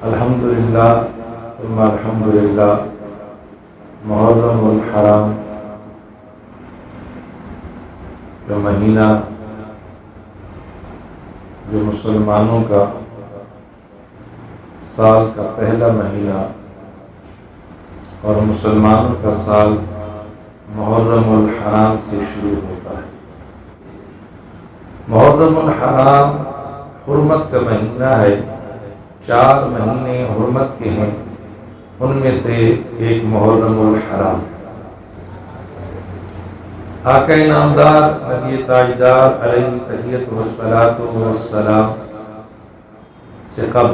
الحمدللہ ثم الحمدللہ محرم الحرام کا مہینہ جو مسلمانوں کا سال کا پہلا مہینہ اور مسلمانوں کا سال محرم الحرام سے شروع ہوتا ہے۔ محرم الحرام حرمت کا مہینہ ہے، 4 مہینے حرمت کے ہیں، ان میں سے ایک محرم الحرام۔ آقا نامدار نبی تاجدار علیہ تحیۃ والسلام سے قبل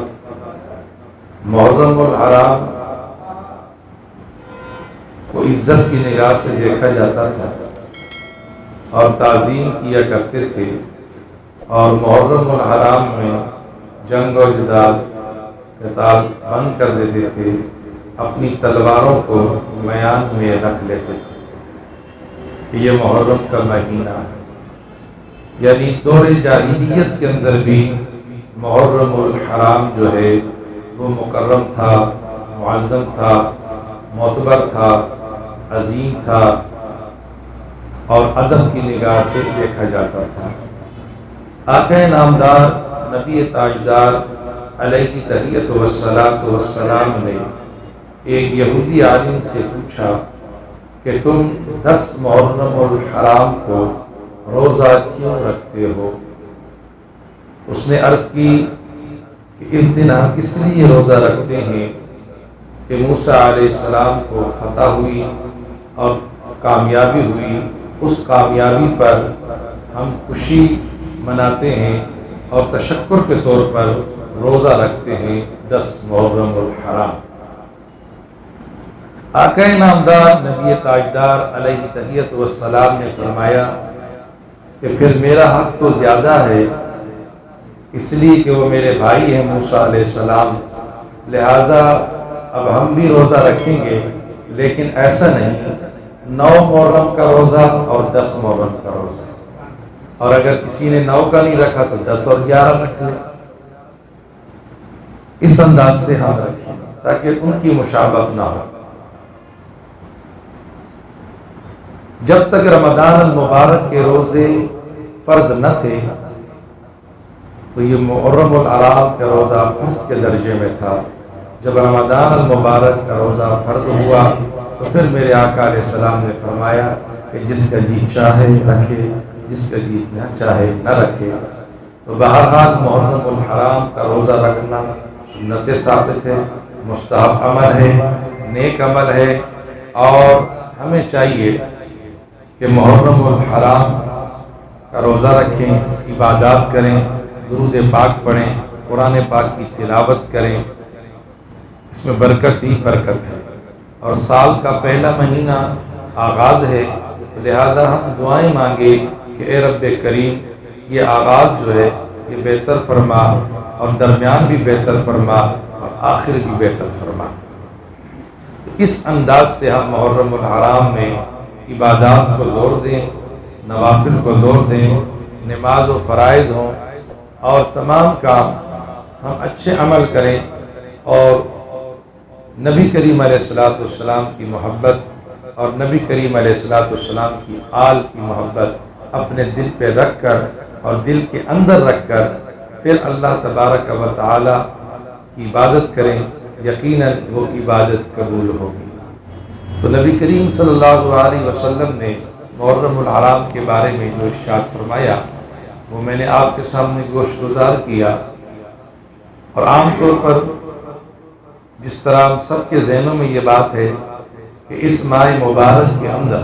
محرم الحرام کو عزت کی نگاہ سے دیکھا جاتا تھا اور تعظیم کیا کرتے تھے، اور محرم الحرام میں جنگ و جدال قتال بند کر دیتے تھے، اپنی تلواروں کو میان میں رکھ لیتے تھے کہ یہ محرم کا مہینہ ہے۔ یعنی دور جاہلیت کے اندر بھی محرم الحرام جو ہے وہ مکرم تھا، معظم تھا، معتبر تھا، عظیم تھا اور ادب کی نگاہ سے دیکھا جاتا تھا۔ آقا نامدار نبی تاجدار علیہ تحیۃ والسلام نے ایک یہودی عالم سے پوچھا کہ تم 10 محرم الحرام کو روزہ کیوں رکھتے ہو؟ اس نے عرض کی کہ اس دن ہم اس لیے روزہ رکھتے ہیں کہ موسیٰ علیہ السلام کو فتح ہوئی اور کامیابی ہوئی، اس کامیابی پر ہم خوشی مناتے ہیں اور تشکر کے طور پر روزہ رکھتے ہیں 10 محرم الحرام۔ آقا نامدار نبی تاجدار علیہ تحیۃ والسلام نے فرمایا کہ پھر میرا حق تو زیادہ ہے، اس لیے کہ وہ میرے بھائی ہیں موسیٰ علیہ السلام، لہٰذا اب ہم بھی روزہ رکھیں گے، لیکن ایسا نہیں 9 محرم کا روزہ اور 10 محرم کا روزہ، اور اگر کسی نے 9 کا نہیں رکھا تو 10 اور 11 رکھ لے۔ اس انداز سے ہم رکھیں تاکہ ان کی مشابہت نہ ہو۔ جب تک رمضان المبارک کے روزے فرض نہ تھے تو یہ محرم الحرام کا روزہ فرض کے درجے میں تھا۔ جب رمضان المبارک کا روزہ فرض ہوا تو پھر میرے آقا علیہ السلام نے فرمایا کہ جس کا جی چاہے رکھے، جس کا جی نہ چاہے نہ رکھے۔ تو بہرحال محرم الحرام کا روزہ رکھنا سنت سے ثابت ہے، مستحب عمل ہے، نیک عمل ہے، اور ہمیں چاہیے کہ محرم الحرام کا روزہ رکھیں، عبادات کریں، درود پاک پڑھیں، قرآن پاک کی تلاوت کریں، اس میں برکت ہی برکت ہے، اور سال کا پہلا مہینہ آغاز ہے، لہذا ہم دعائیں مانگے کہ اے رب کریم یہ آغاز جو ہے یہ بہتر فرما، اور درمیان بھی بہتر فرما، اور آخر بھی بہتر فرما۔ تو اس انداز سے ہم محرم الحرام میں عبادات کو زور دیں، نوافل کو زور دیں، نماز و فرائض ہوں، اور تمام کام ہم اچھے عمل کریں، اور نبی کریم علیہ السلام کی محبت اور نبی کریم علیہ السلام کی آل کی محبت اپنے دل پہ رکھ کر اور دل کے اندر رکھ کر پھر اللہ تبارک و تعالی کی عبادت کریں، یقیناً وہ عبادت قبول ہوگی۔ تو نبی کریم صلی اللہ علیہ وسلم نے محرم الحرام کے بارے میں جو ارشاد فرمایا وہ میں نے آپ کے سامنے گوش گزار کیا، اور عام طور پر جس طرح ہم سب کے ذہنوں میں یہ بات ہے کہ اس ماہ مبارک کے اندر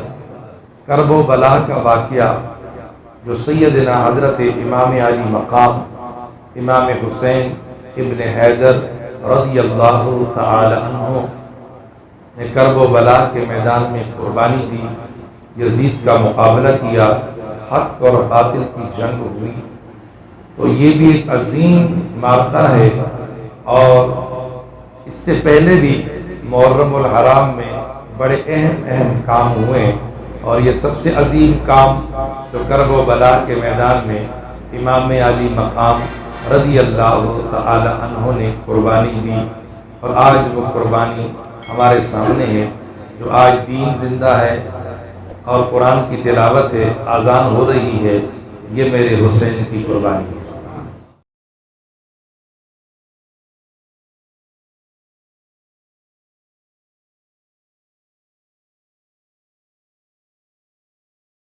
کرب و بلا کا واقعہ جو سیدنا حضرت امام علی مقام امام حسین ابن حیدر رضی اللہ تعالی عنہ نے کرب و بلا کے میدان میں قربانی دی، یزید کا مقابلہ کیا، حق اور باطل کی جنگ ہوئی، تو یہ بھی ایک عظیم معرکہ ہے۔ اور اس سے پہلے بھی محرم الحرام میں بڑے اہم کام ہوئے، اور یہ سب سے عظیم کام جو کرب و بلا کے میدان میں امام علی مقام رضی اللہ تعالی عنہ نے قربانی دی، اور آج وہ قربانی ہمارے سامنے ہے۔ جو آج دین زندہ ہے اور قرآن کی تلاوت ہے، اذان ہو رہی ہے، یہ میرے حسین کی قربانی ہے۔